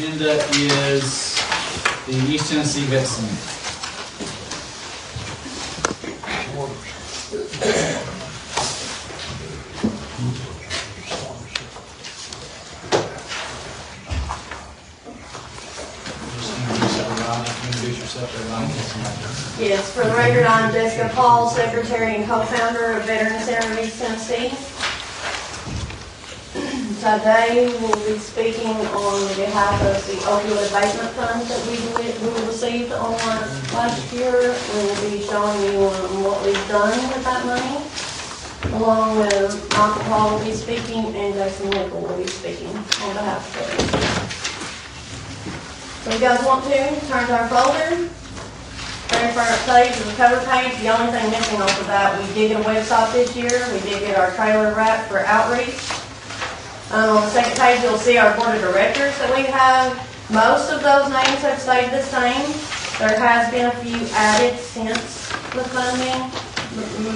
agenda is the East Tennessee Vet Summit. Yes, for the record, I'm Jessica Paul, Secretary and Co-Founder of Veteran Center of East Tennessee. Today, we'll be speaking on behalf of the opioid abatement funds that we received on last year. We will be showing you what we've done with that money, along with Michael Paul will be speaking and Jason Nickel will be speaking on behalf of veterans. So you guys want to turn to our folder. Very first page is the cover page. The only thing missing off of that, we did get a website this year. We did get our trailer wrap for outreach. On the second page, you'll see our board of directors that we have. Most of those names have stayed the same. There has been a few added since the funding,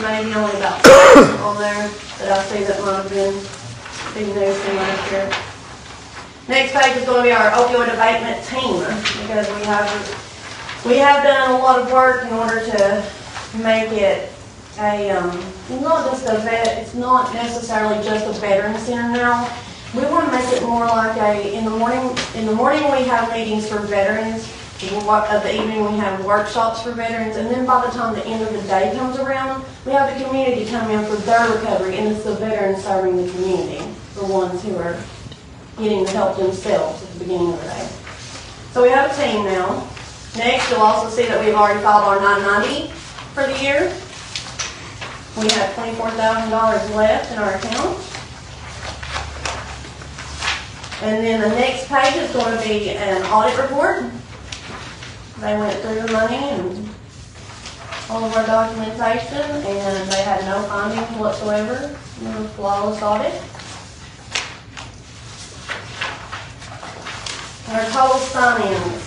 maybe only about 5 on there that I see that might have been big news from last year. Next page is going to be our opioid abatement team, because we have done a lot of work in order to make it not just a vet, it's not necessarily just a veteran center now. We want to make it more like in the morning we have meetings for veterans, of the evening we have workshops for veterans, and then by the time the end of the day comes around, we have the community come in for their recovery, and it's the veterans serving the community, the ones who are getting the help themselves at the beginning of the day. So we have a team now. Next, you'll also see that we've already filed our 990 for the year. We have $24,000 left in our account. And then the next page is going to be an audit report. They went through the money and all of our documentation, and they had no findings whatsoever. It was a flawless audit. Our total sign-ins.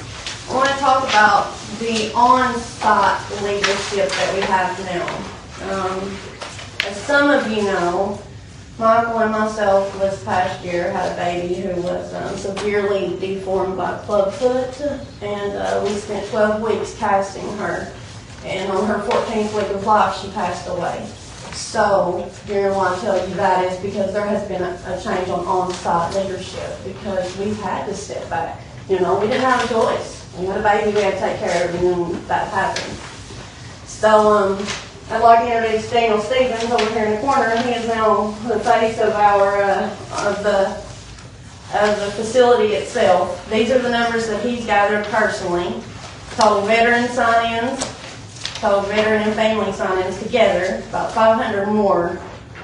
I want to talk about the on-site leadership that we have now. As some of you know, Michael and myself this past year had a baby who was severely deformed by clubfoot, and we spent 12 weeks casting her. And on her 14th week of life, she passed away. So, you're going to want to tell you that is because there has been a change on-site leadership, because we've had to step back. You know, we didn't have a choice. We had a baby we had to take care of, and then that happened. So, I'd like to introduce Daniel Stevens over here in the corner. He is now the face of the facility itself. These are the numbers that he's gathered personally. Total veteran sign-ins, total veteran and family sign-ins together, about 500 more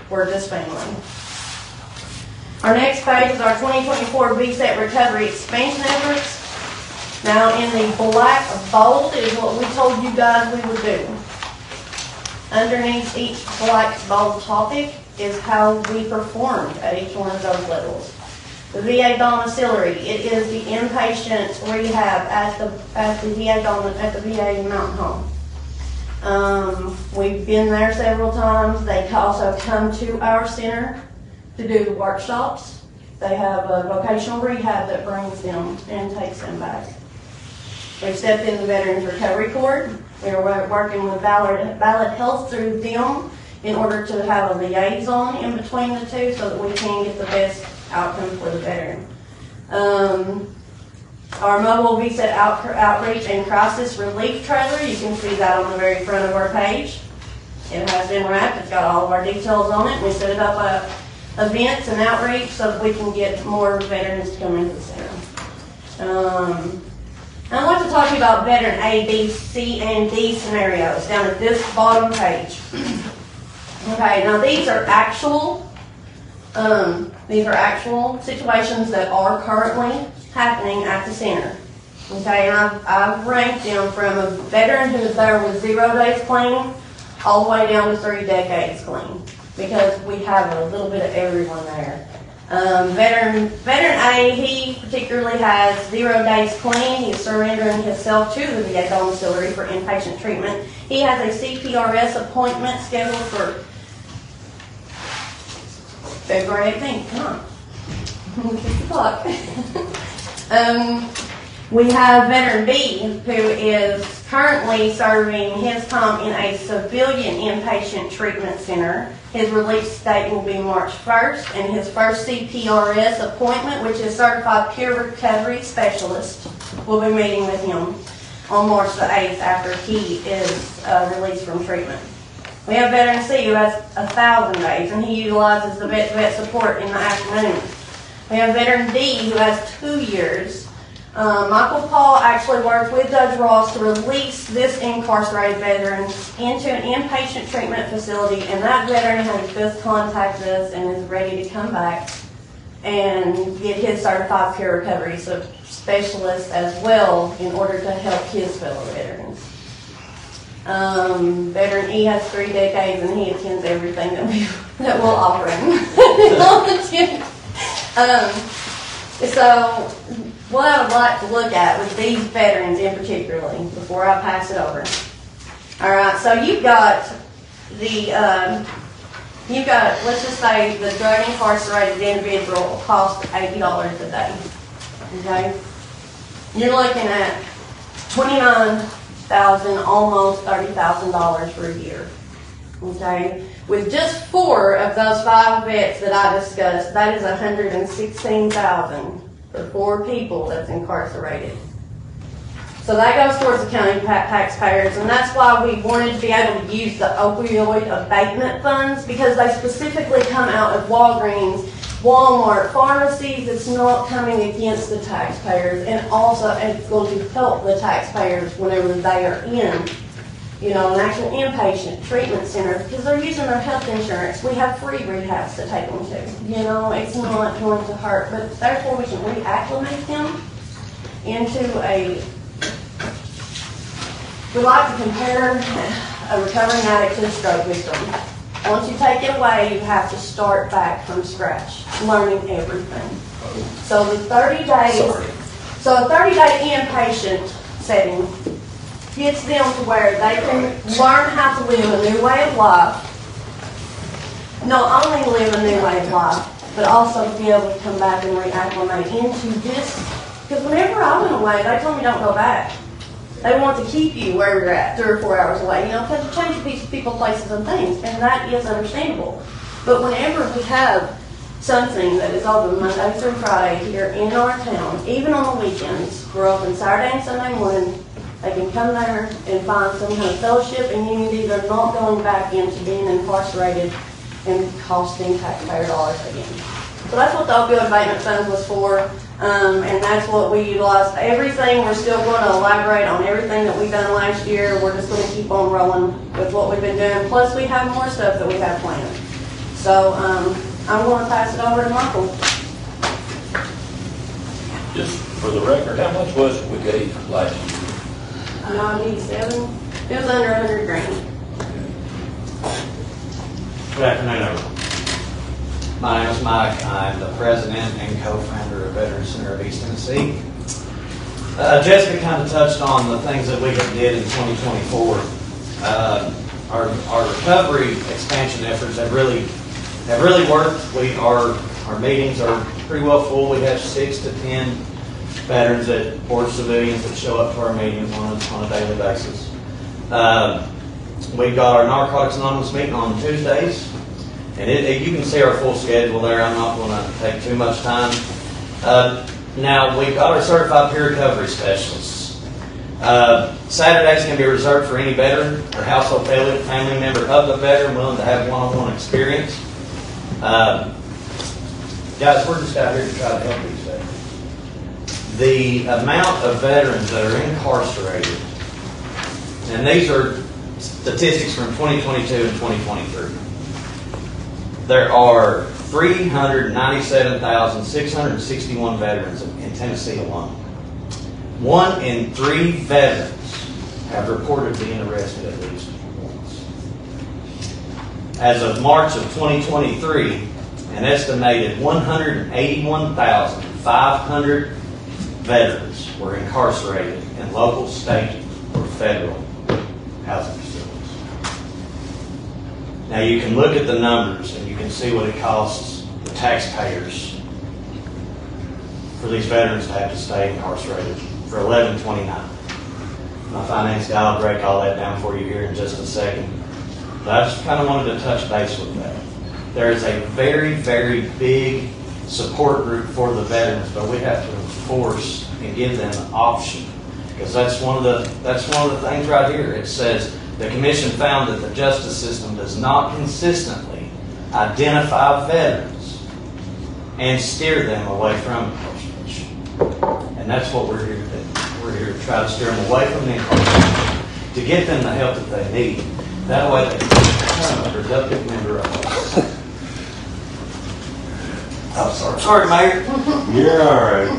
were just family. Our next page is our 2024 VSET recovery expansion efforts. Now in the black bold is what we told you guys we would do. Underneath each black bold topic is how we performed at each one of those levels. The VA domiciliary, it is the inpatient rehab at the VA Mountain Home. We've been there several times. They also come to our center to do workshops. They have a vocational rehab that brings them and takes them back. We've stepped in the Veterans Recovery Court. We're working with Ballard Health through them in order to have a liaison in between the two so that we can get the best outcome for the veteran. Our mobile VSET outreach and crisis relief trailer, you can see that on the very front of our page. It has been wrapped. It's got all of our details on it. We set it up at events and outreach so that we can get more veterans to come into the center. I'd like to talk to you about veteran A, B, C, and D scenarios down at this bottom page. Okay, now these are actual situations that are currently happening at the center. Okay, and I've ranked them from a veteran who was there with 0 days clean all the way down to 3 decades clean, because we have a little bit of everyone there. Veteran A, he particularly has 0 days clean. He's surrendering himself to the VA domiciliary for inpatient treatment. He has a CPRS appointment scheduled for February 18th. Come on. 6 o'clock. We have veteran B, who is currently serving his time in a civilian inpatient treatment center. His release date will be March 1st, and his first CPRS appointment, which is Certified Peer Recovery Specialist, will be meeting with him on March the 8th after he is released from treatment. We have veteran C, who has 1,000 days, and he utilizes the vet support in the afternoon. We have veteran D, who has 2 years. Michael Paul actually worked with Judge Ross to release this incarcerated veteran into an inpatient treatment facility, and that veteran has just contacted us and is ready to come back and get his certified peer recovery specialist as well in order to help his fellow veterans. Veteran E has 3 decades, and he attends everything that we'll offer him. So what I would like to look at with these veterans in particularly before I pass it over. All right, so you've got let's just say the drug incarcerated individual will cost $80 a day. Okay, you're looking at $29,000, almost $30,000 for a year. Okay, with just 4 of those 5 vets that I discussed, that is $116,000 for 4 people that's incarcerated. So that goes towards the county taxpayers, and that's why we wanted to be able to use the opioid abatement funds, because they specifically come out of Walgreens, Walmart, pharmacies. It's not coming against the taxpayers, and also it's going to help the taxpayers whenever they are in, an actual inpatient treatment center, because they're using their health insurance. We have free rehabs to take them to. It's not going to hurt, but therefore we can reacclimate them into we like to compare a recovering addict to a stroke victim. Once you take it away, you have to start back from scratch, learning everything. So the 30 days, so a 30-day inpatient setting gets them to where they can learn how to live a new way of life. Not only live a new way of life, but also be able to come back and reacclimate into this. Because whenever I went away, they told me don't go back. They want to keep you where you're at 3 or 4 hours away, because you change people, places, and things, and that is understandable. But whenever we have something that is open Monday through Friday here in our town, even on the weekends, we're open Saturday and Sunday morning. They can come there and find some kind of fellowship and unity. They're not going back into being incarcerated and costing taxpayer dollars again. So that's what the opioid abatement fund was for, and that's what we utilized. Everything, we're still going to elaborate on everything that we've done last year. We're just going to keep on rolling with what we've been doing. Plus, we have more stuff that we have planned. So I'm going to pass it over to Michael. Just for the record, how much was it we gave last year? 97. It was under 100 grand. Good afternoon, everyone. My name is Mike. I'm the president and co-founder of Veterans Center of East Tennessee. Jessica kind of touched on the things that we did in 2024. Our recovery expansion efforts have really worked. Our meetings are pretty well full. We have 6 to 10 veterans or civilians that show up to our meetings on a daily basis. We've got our Narcotics Anonymous meeting on Tuesdays, and you can see our full schedule there. I'm not going to take too much time. Now, we've got our Certified Peer Recovery Specialists. Saturdays can be reserved for any veteran or household family member of the veteran willing to have one-on-one experience. Guys, we're just out here to try to help these veterans. The amount of veterans that are incarcerated, and these are statistics from 2022 and 2023. There are 397,661 veterans in Tennessee alone. 1 in 3 veterans have reported being arrested at least once. As of March of 2023, an estimated 181,500 veterans were incarcerated in local, state, or federal housing facilities. Now you can look at the numbers and you can see what it costs the taxpayers for these veterans to have to stay incarcerated for $11.29. My finance guy will break all that down for you here in just a second. But I just kind of wanted to touch base with that. There is a very, very big support group for the veterans, but we have to enforce and give them an option. Because that's one of the things right here. It says the commission found that the justice system does not consistently identify veterans and steer them away from incarceration. And that's what we're here to do. We're here to try to steer them away from the incarceration, to get them the help that they need. That way they can become a productive member of us. Oh, sorry. Sorry, Mayor. You're all right.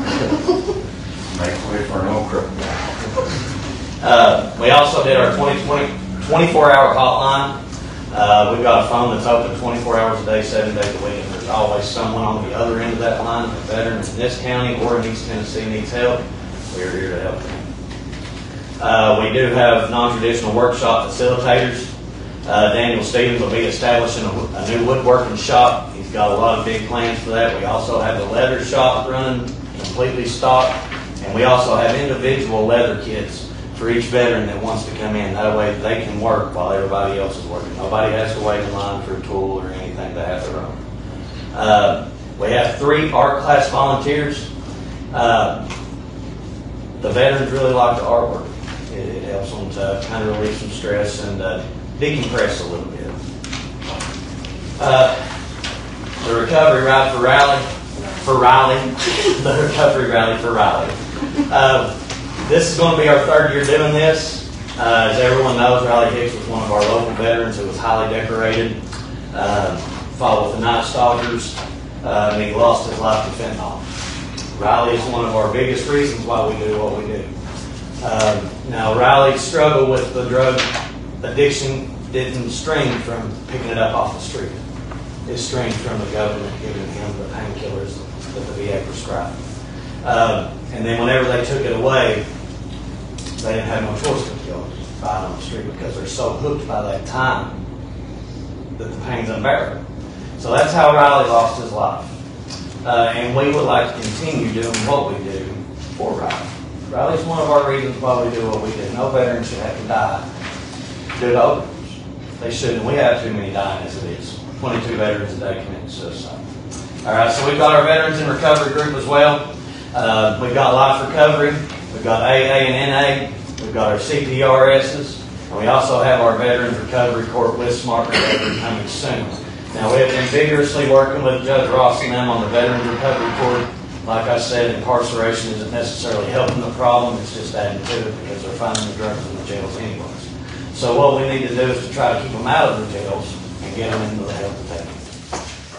Make way for an old crook. We also did our 24-hour hotline. We've got a phone that's open 24 hours a day, 7 days a week, and there's always someone on the other end of that line. If a veteran in this county or in East Tennessee needs help, we're here to help them. We do have non-traditional workshop facilitators. Daniel Stevens will be establishing a new woodworking shop. He's got a lot of big plans for that. We also have the leather shop running, completely stocked, and we also have individual leather kits for each veteran that wants to come in. That way they can work while everybody else is working. Nobody has to wait in line for a tool or anything to have their own. We have 3 art class volunteers. The veterans really like the artwork. It helps them to kind of relieve some stress and decompress a little bit. The recovery ride for Riley, the recovery rally for Riley. This is going to be our 3rd year doing this. As everyone knows, Riley Hicks was one of our local veterans who was highly decorated, fought with the Night Stalkers, and he lost his life to fentanyl. Riley is one of our biggest reasons why we do what we do. Now, Riley's struggle with the drug addiction didn't string from picking it up off the street. It stringed from the government giving him the painkillers that the VA prescribed. And then whenever they took it away, they didn't have no choice but to go and buy it on the street because they're so hooked by that time that the pain's unbearable. So that's how Riley lost his life. And we would like to continue doing what we do for Riley. Riley's one of our reasons why we do what we do. No veteran should have to die due to overdose. They shouldn't. We have too many dying as it is. 22 veterans a day committing suicide. All right, so we've got our Veterans in Recovery group as well. We've got Life Recovery. We've got AA and NA. We've got our CPRSs. And we also have our Veterans Recovery Court with Smart Recovery coming soon. Now, we have been vigorously working with Judge Ross and them on the Veterans Recovery Court. Like I said, incarceration isn't necessarily helping the problem. It's just adding to it because they're finding the drugs in the jails anyways. So what we need to do is to try to keep them out of the jails and get them into the help that they need.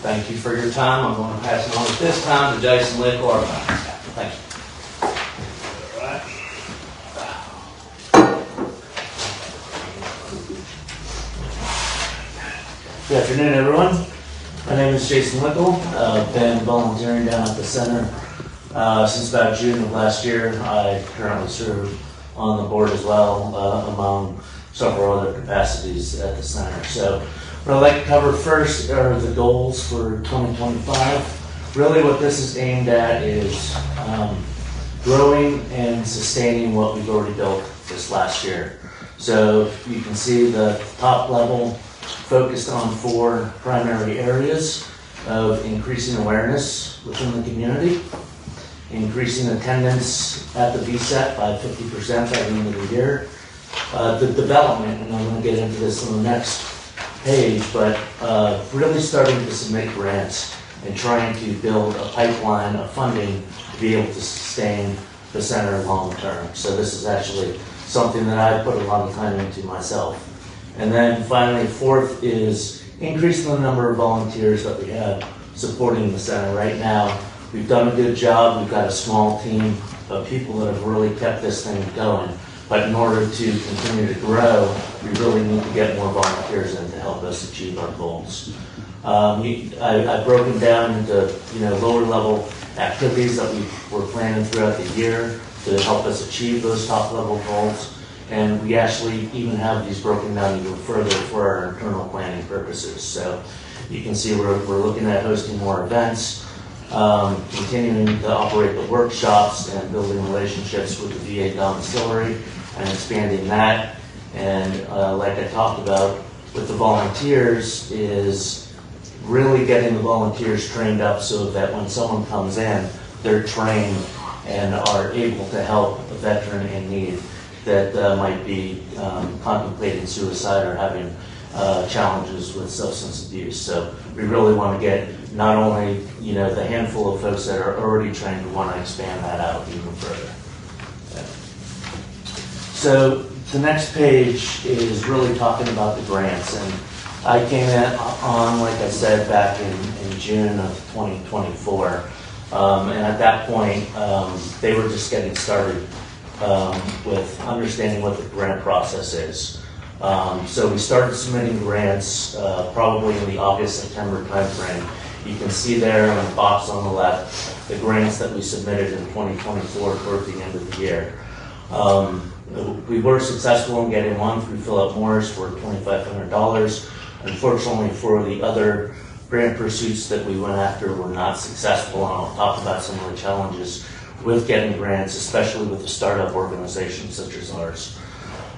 Thank you for your time. I'm going to pass it on at this time to Jason Lickle, our finance guy. Thank you. Good afternoon, everyone. My name is Jason Lickle. I've been volunteering down at the center since about June of last year. I currently serve on the board as well, among several other capacities at the center. So what I'd like to cover first are the goals for 2025. Really what this is aimed at is growing and sustaining what we've already built this last year. So you can see the top level focused on 4 primary areas of increasing awareness within the community, increasing attendance at the VSET by 50% by the end of the year, the development, and I'm going to get into this on the next page, but really starting to submit grants and trying to build a pipeline of funding to be able to sustain the center long term. So this is actually something that I put a lot of time into myself. And then finally, 4th is increasing the number of volunteers that we have supporting the center. Right now, we've done a good job. We've got a small team of people that have really kept this thing going. But in order to continue to grow, we really need to get more volunteers in to help us achieve our goals. I've broken down into lower level activities that we're planning throughout the year to help us achieve those top level goals. And we actually even have these broken down even further for our internal planning purposes. So you can see we're looking at hosting more events, continuing to operate the workshops and building relationships with the VA domiciliary and expanding that. And like I talked about with the volunteers, is really getting the volunteers trained up so that when someone comes in, they're trained and are able to help a veteran in need that might be contemplating suicide or having challenges with substance abuse. So we really want to get not only, you know, the handful of folks that are already trained, we want to expand that out even further. So the next page is really talking about the grants, and I came on, like I said, back in June of 2024, and at that point, they were just getting started with understanding what the grant process is. So we started submitting grants probably in the August-September timeframe. You can see there in the box on the left the grants that we submitted in 2024 toward the end of the year. We were successful in getting one through Philip Morris for $2,500. Unfortunately, for the other grant pursuits that we went after were not successful, and I'll talk about some of the challenges with getting grants, especially with a startup organization such as ours.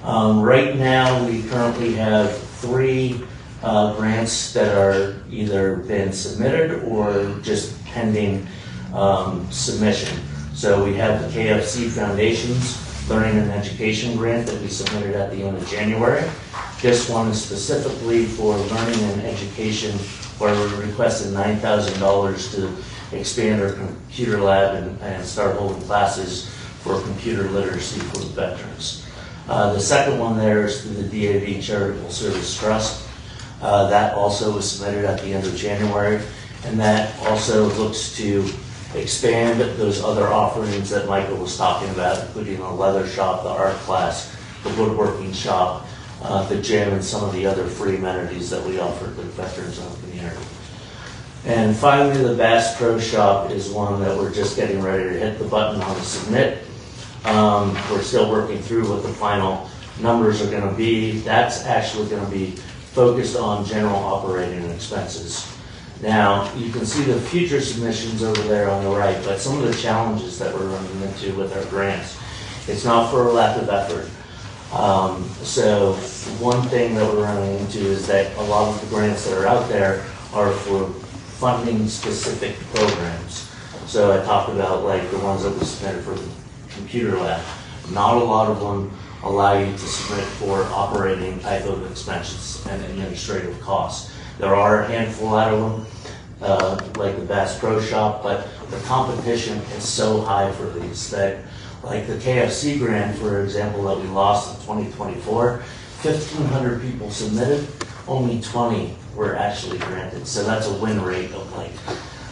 Right now, we currently have 3 grants that are either been submitted or just pending submission. So we have the KFC Foundation's Learning and Education Grant that we submitted at the end of January. This one is specifically for learning and education, where we requested $9,000 to expand our computer lab and start holding classes for computer literacy for the veterans. The second one there is through the DAV Charitable Service Trust. That also was submitted at the end of January, and that also looks to expand those other offerings that Michael was talking about, including the leather shop, the art class, the woodworking shop, the gym, and some of the other free amenities that we offer to veterans in the community. And finally, the Bass Pro Shop is one that we're just getting ready to hit the button on to submit. We're still working through what the final numbers are going to be. That's actually going to be focused on general operating expenses. Now, you can see the future submissions over there on the right, but some of the challenges that we're running into with our grants, it's not for a lack of effort. So one thing that we're running into is that a lot of the grants that are out there are for funding specific programs. So I talked about like the ones that we submitted for the computer lab. Not a lot of them allow you to submit for operating type of expenses and administrative costs. There are a handful out of them, like the Bass Pro Shop, but the competition is so high for these that, like the KFC grant, for example, that we lost in 2024, 1,500 people submitted, only 20 were actually granted. So that's a win rate of like,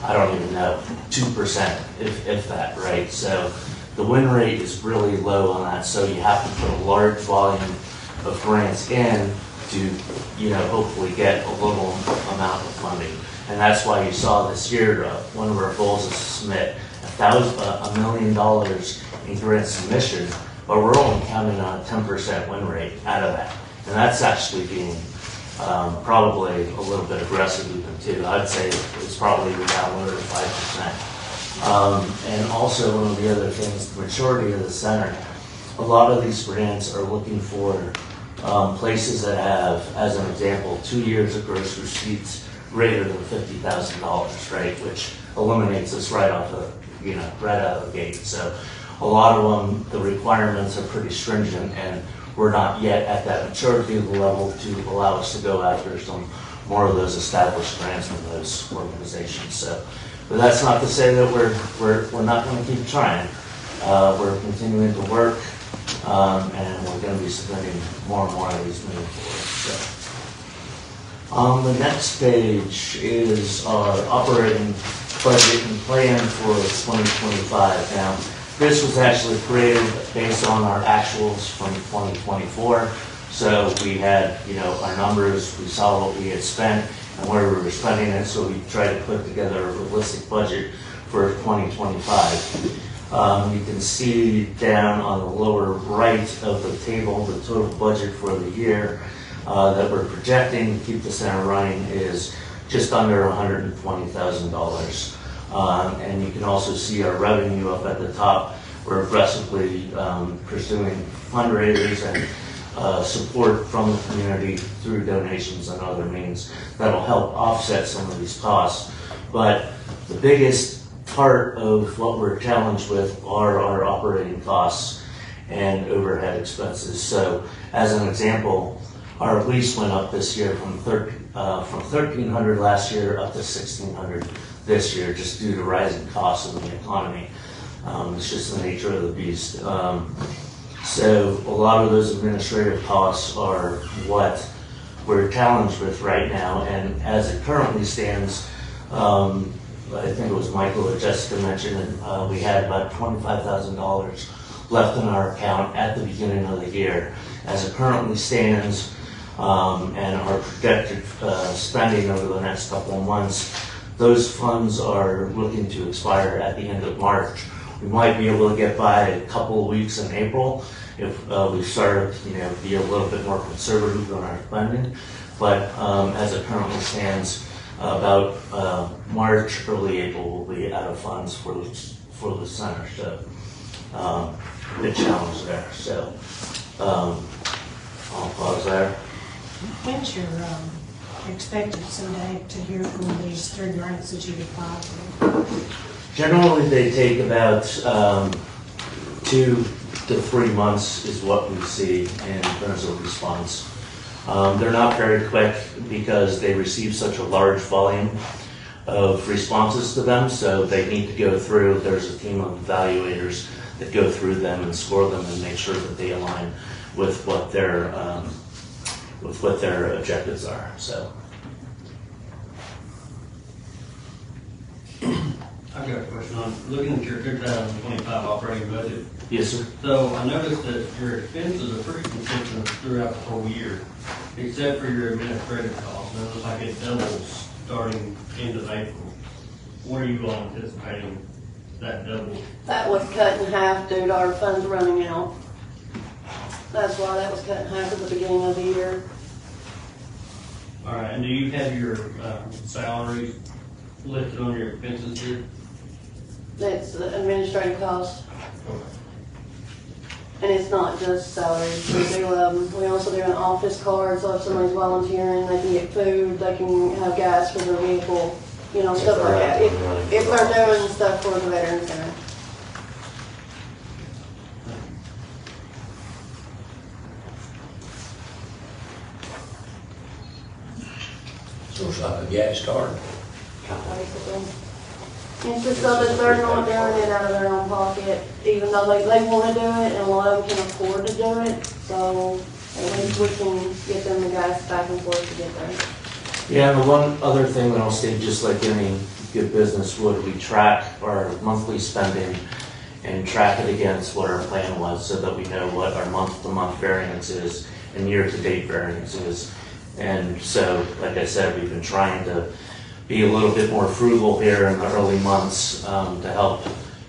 I don't even know, 2%, if that, right? So the win rate is really low on that, so you have to put a large volume of grants in to, you know, hopefully get a little amount of funding. And that's why you saw this year, one of our goals is to submit $1 million in grant submission, but we're only counting on a 10% win rate out of that. And that's actually being probably a little bit aggressive even too. I'd say it's probably down lower to 5%. And also one of the other things, the majority of the center, a lot of these grants are looking for places that have, as an example, 2 years of gross receipts greater than $50,000, right? Which eliminates us right off the, you know, right out of the gate. So a lot of them, the requirements are pretty stringent, and we're not yet at that maturity level to allow us to go after some more of those established grants from those organizations. So, but that's not to say that we're not going to keep trying. We're continuing to work, and we're going to be submitting more and more of these moving forward. So. On the next page is our operating budget and plan for 2025. Now, this was actually created based on our actuals from 2024. So we had, you know, our numbers, we saw what we had spent and where we were spending it, so we tried to put together a realistic budget for 2025. You can see down on the lower right of the table, the total budget for the year that we're projecting to keep the center running is just under $120,000. And you can also see our revenue up at the top. We're aggressively pursuing fundraisers and support from the community through donations and other means that'll help offset some of these costs. But the biggest part of what we're challenged with are our operating costs and overhead expenses. So as an example, our lease went up this year from $1,300 last year up to $1,600 this year, just due to rising costs in the economy. It's just the nature of the beast. So a lot of those administrative costs are what we're challenged with right now. And as it currently stands, I think it was Michael or Jessica mentioned, we had about $25,000 left in our account at the beginning of the year. As it currently stands, and our projected spending over the next couple of months, those funds are looking to expire at the end of March. We might be able to get by a couple of weeks in April if we start to be a little bit more conservative on our spending. But as it currently stands, about March, early April, we'll be out of funds for the center. So big challenge there. So I'll pause there. When's your expected someday to hear from these 3 grants that you've applied for? Generally, they take about 2 to 3 months is what we see in terms of response. They're not very quick because they receive such a large volume of responses to them, so they need to go through. There's a team of evaluators that go through them and score them and make sure that they align with what their objectives are. So. I've got a question on looking at your 2025 operating budget. Yes, sir. So I noticed that your expenses are pretty consistent throughout the whole year, except for your administrative costs. And it looks like it doubles starting end of April. What are you all anticipating that double? That was cut in half due to our funds running out. That's why that was cut in half at the beginning of the year. All right, and do you have your salaries listed on your expenses here? That's the administrative costs. And it's not just salaries. We also do an office card, so if somebody's volunteering, they can get food, they can have gas for their vehicle, stuff like that. If they're doing stuff for the Veterans Center. So it's like a gas card. Basically. It's just so that they're not doing it out of their own pocket, even though they want to do it, and a lot of them can afford to do it, so at least we can get them the gas back and forth to get there. Yeah, and the one other thing that I'll say, just like any good business would, we track our monthly spending and track it against what our plan was so that we know what our month-to-month variance is and year-to-date variance is. And so, like I said, we've been trying to be a little bit more frugal here in the early months to help,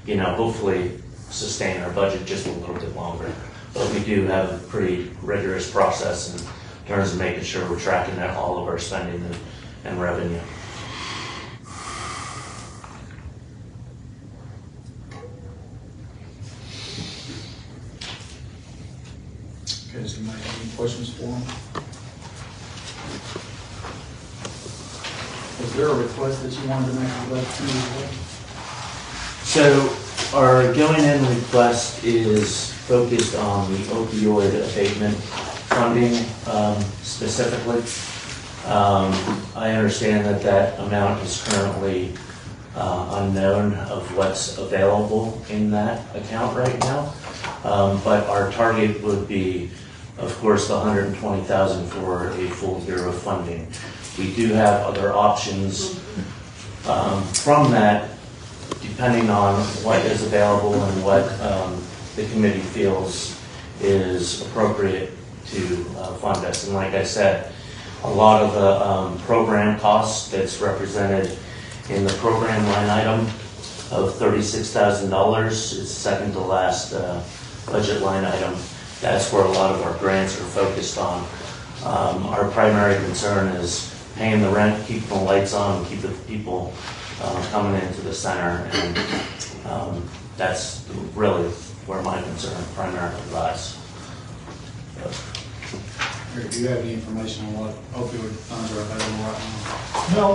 hopefully sustain our budget just a little bit longer. But we do have a pretty rigorous process in terms of making sure we're tracking all of our spending and revenue. Okay, does anybody have any questions for him? Was there a request that you wanted to make about So our going in request is focused on the opioid abatement funding specifically. I understand that amount is currently unknown of what's available in that account right now. But our target would be, of course, the $120,000 for a full year of funding. We do have other options from that, depending on what is available and what the committee feels is appropriate to fund us. And like I said, a lot of the program costs that's represented in the program line item of $36,000 is second to last budget line item. That's where a lot of our grants are focused on. Our primary concern is paying the rent, keeping the lights on, keeping people coming into the center, and that's really where my concern primarily lies. Eric, do you have any information on what opioid funds are available right now? No,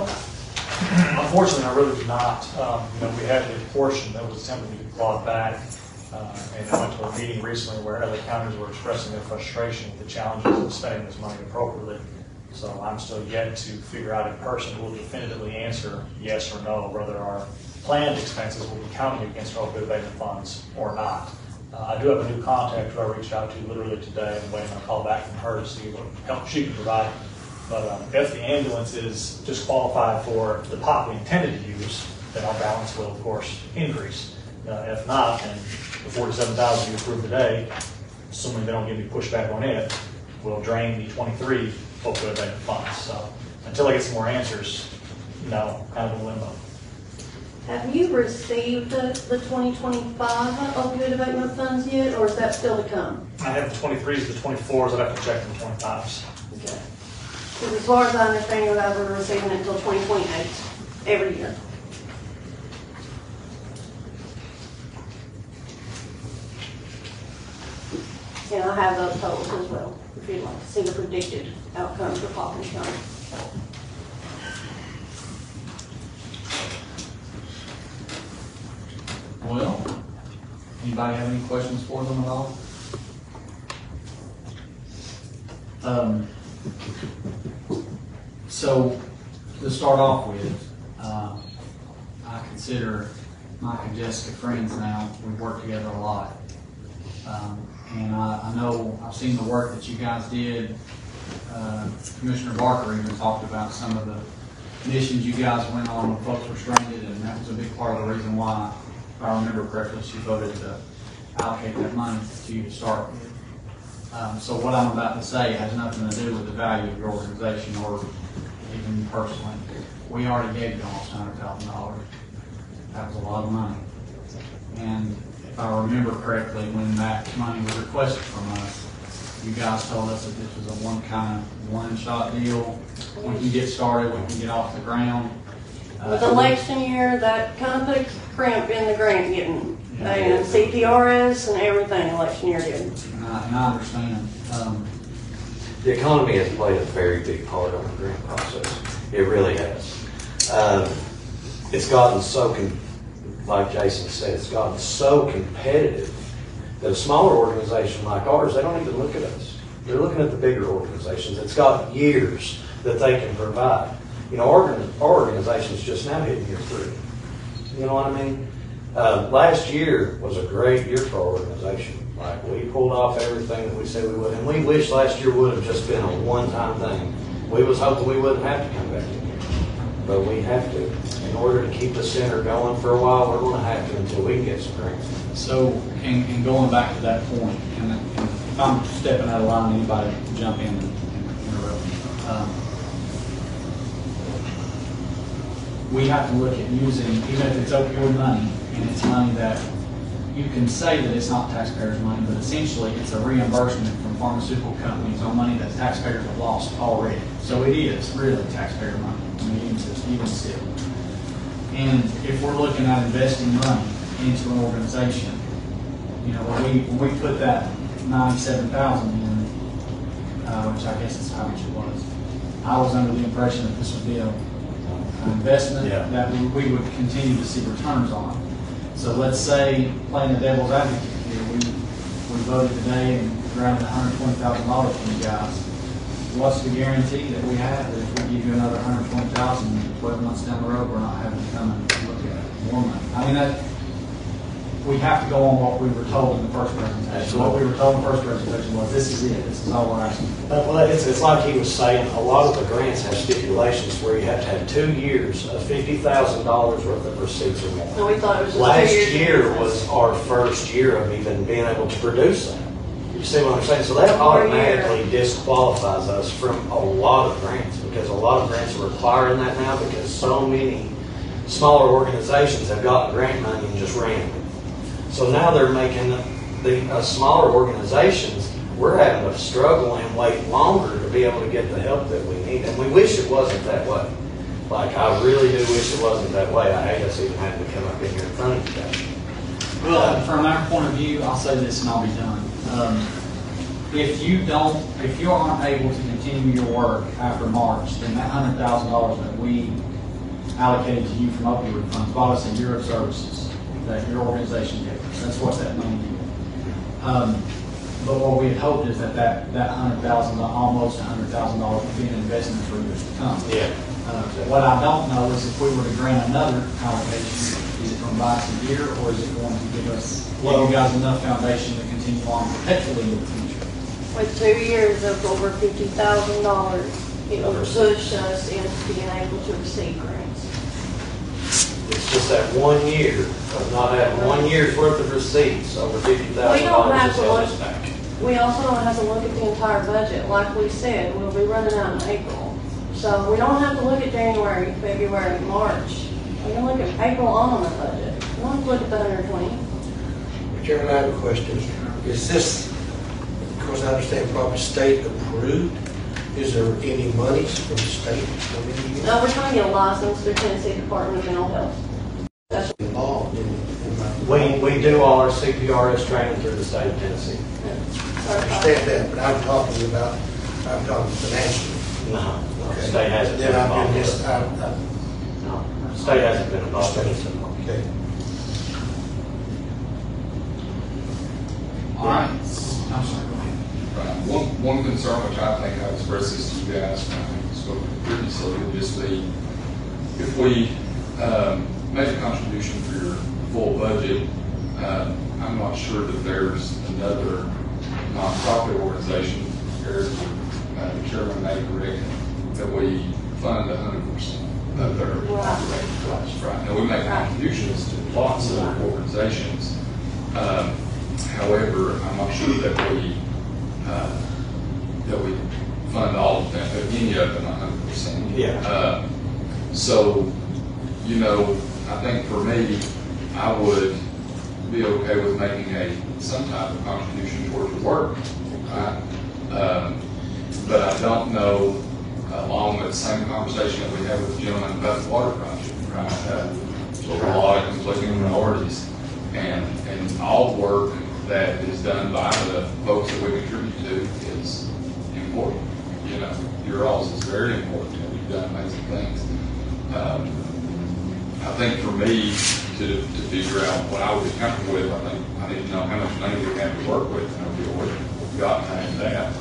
unfortunately, I really do not. We had a portion that was attempted to be clawed back, and I went to a meeting recently where other counties were expressing their frustration with the challenges of spending this money appropriately. So I'm still yet to figure out in person who will definitively answer yes or no, whether our planned expenses will be counted against our opioid abatement funds or not. I do have a new contact who I reached out to literally today and waiting on a call back from her to see what help she can provide. But if the ambulance is disqualified for the pot we intended to use, then our balance will, of course, increase. If not, then the $47,000 you approved today, assuming they don't give me pushback on it, will drain the 23 opioid abatement funds. So until I get some more answers, no, kind of in limbo. Have you received the 2025 opioid abatement funds yet, or is that still to come? I have the 23s, the 24s, I'd have to check the 25s. Okay. Because as far as I understand, you guys are receiving it until 2028, every year. And I have those totals as well, if you'd like to see the predicted outcomes for Pop County. Well, anybody have any questions for them at all? So to start off with, I consider Mike and Jessica friends now. We've worked together a lot. And I know I've seen the work that you guys did. Commissioner Barker even talked about some of the missions you guys went on when folks were stranded, and that was a big part of the reason why, if I remember correctly, she voted to allocate that money to you to start with. So what I'm about to say has nothing to do with the value of your organization or even you personally. We already gave you almost $100,000. That was a lot of money. And if I remember correctly, when that money was requested from us, you guys told us that this was a one-shot deal. We can get started, we can get off the ground. With election year, that kind of put a crimp in the grant getting, and CPRS and everything election year did. And I understand. The economy has played a very big part on the grant process. It really has. It's gotten so, like Jason said, it's gotten so competitive that a smaller organization like ours, they don't even look at us. They're looking at the bigger organizations. It's got years that they can provide. You know, our organization's just now hitting year 3. You know what I mean? Last year was a great year for our organization. Like, we pulled off everything that we said we would, and we wish last year would have just been a one-time thing. We was hoping we wouldn't have to come back in here, but we have to. In order to keep the center going for a while, we're going to have to until we can get some grants. So, and going back to that point, and if I'm stepping out of line, anybody jump in and interrupt me. We have to look at using, even if it's opioid money, and it's money that you can say that it's not taxpayers' money, but essentially it's a reimbursement from pharmaceutical companies on money that taxpayers have lost already. So it is really taxpayer money, I mean, even still. And if we're looking at investing money into an organization, you know, when we put that $97,000 in, which I guess is how much it was, I was under the impression that this would be an investment that we would continue to see returns on. So let's say, playing the devil's advocate here, we voted today and granted $120,000 from you guys. What's the guarantee that we have that if we give you another $120,000 12 months down the road, we're not having to come and look at more money? I mean, we have to go on what we were told in the first presentation. So what we were told in the first presentation was, this is it, this is all we're asking for. Well, it's like he was saying, a lot of the grants have stipulations where you have to have 2 years of $50,000 worth of receipts or more. So we thought it was just Last 2 years. year was our first year of even being able to produce that. You see what I'm saying? So that automatically disqualifies us from a lot of grants, because a lot of grants are requiring that now because so many smaller organizations have gotten grant money and just ran it. So now they're making the smaller organizations, we're having to struggle and wait longer to be able to get the help that we need. And we wish it wasn't that way. Like, I really do wish it wasn't that way. I hate us even having to come up in here in front of you guys. Well, from our point of view, I'll say this and I'll be done. If you aren't able to continue your work after March, then that $100,000 that we allocated to you from opioid funds, well, it's a year of services that your organization gave us. That's what that money is. But what we had hoped is that $100,000, almost $100,000 would be an investment for years to come. Yeah. What I don't know is if we were to grant another allocation, is it going to buy us a year, or is it going to give you guys enough foundation to continue on perpetually in the future? With 2 years of over $50,000, it will push us into being able to receive grants. It's just that 1 year of not having 1 year's worth of receipts over $50,000 We don't have is to held look- us back. We also don't have to look at the entire budget. Like we said, we'll be running out in April. So we don't have to look at January, February, March. We can look at April on the budget. We don't have to look at the 120. Chairman, I have a question. Is this, of course, I understand probably state approved. Is there any monies from the state coming in? No, we're trying to get a license through Tennessee Department of Mental Health. That's Involved in my. We do all our CPRS training through the state of Tennessee. I understand that, but I'm talking financially. No, Okay. state hasn't been Then I've involved. been just, No, state hasn't been involved. okay. All right. I'm sorry, go ahead. One concern which I think I expressed this to you guys when I spoke previously would just be if we make a contribution for your full budget, I'm not sure that there's another nonprofit organization, Eric, the chairman may correct, that we fund 100% of their operating costs. Right. Now, we make contributions to lots of organizations. However, I'm not sure that we fund all of them, any of them 100%. Yeah. So, I think for me, I would be okay with making some type of contribution towards your work, right? But I don't know, along with the same conversation that we had with the gentleman about the water project, right? There are a lot of conflicting priorities, and all work that is done by the folks that we contribute to is important. Your all's is very important, and you've done amazing things. I think for me to figure out what I would be comfortable with, I think I need to know how much money we have to work with, and I'll be aware we've got time that.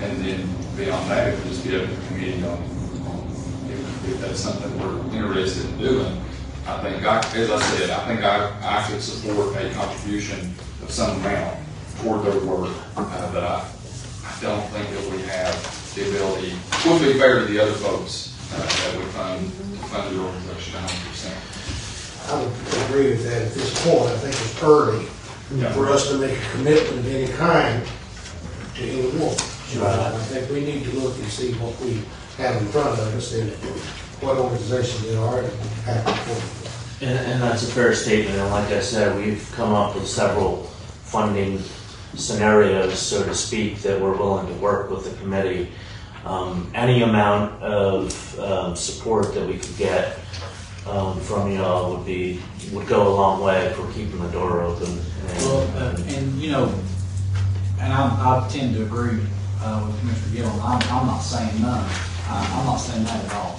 And then beyond that, it would just be up to the committee on if that's something we're interested in doing. I think, as I said, I think I could support a contribution of some amount toward their work, but I don't think that we have the ability. It wouldn't be fair to the other folks that would fund the organization 100%. I would agree with that at this point. I think it's early for us to make a commitment of any kind to anyone. I think we need to look and see what we have in front of us and what organizations they are and act accordingly. And that's a fair statement, and like I said, we've come up with several funding scenarios, so to speak, that we're willing to work with the committee. Any amount of support that we could get from y'all would go a long way for keeping the door open. And I tend to agree with Mr. Gillum. I'm not saying none. I'm not saying that at all.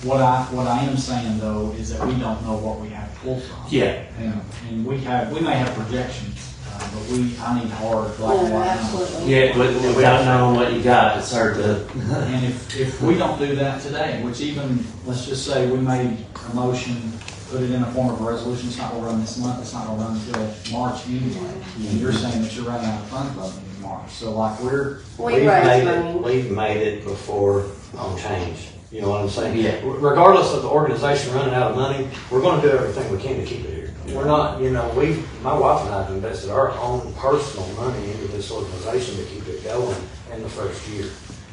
What I am saying though is that we don't know what we have to pull from. Yeah. And we may have projections, but I need hard black and white numbers. Absolutely. Yeah, without knowing what you got, it's hard to. And if we don't do that today, which even, let's just say we made a motion, put it in a form of a resolution, it's not going to run this month, it's not going to run until March anyway. And you're saying that you're running out of funds by the end of March. So like We we've raise made money. we've made it before on change. You know what I'm saying? Yeah. Regardless of the organization running out of money, we're going to do everything we can to keep it here. We're not, my wife and I have invested our own personal money into this organization to keep it going in the first year.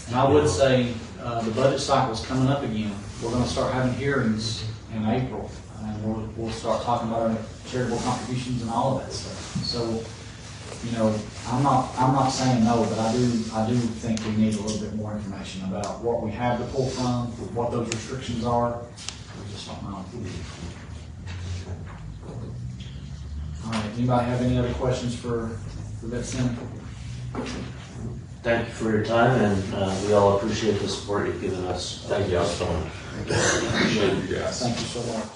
And I would say the budget cycle is coming up again. We're going to start having hearings in April, and we'll start talking about our charitable contributions and all of that stuff. So you know, I'm not saying no, but I do think we need a little bit more information about what we have to pull from, what those restrictions are. We just don't know. All right, anybody have any other questions for Betsy? Thank you for your time, and we all appreciate the support you've given us. Thank y'all so much. Appreciate you guys. Thank you so much.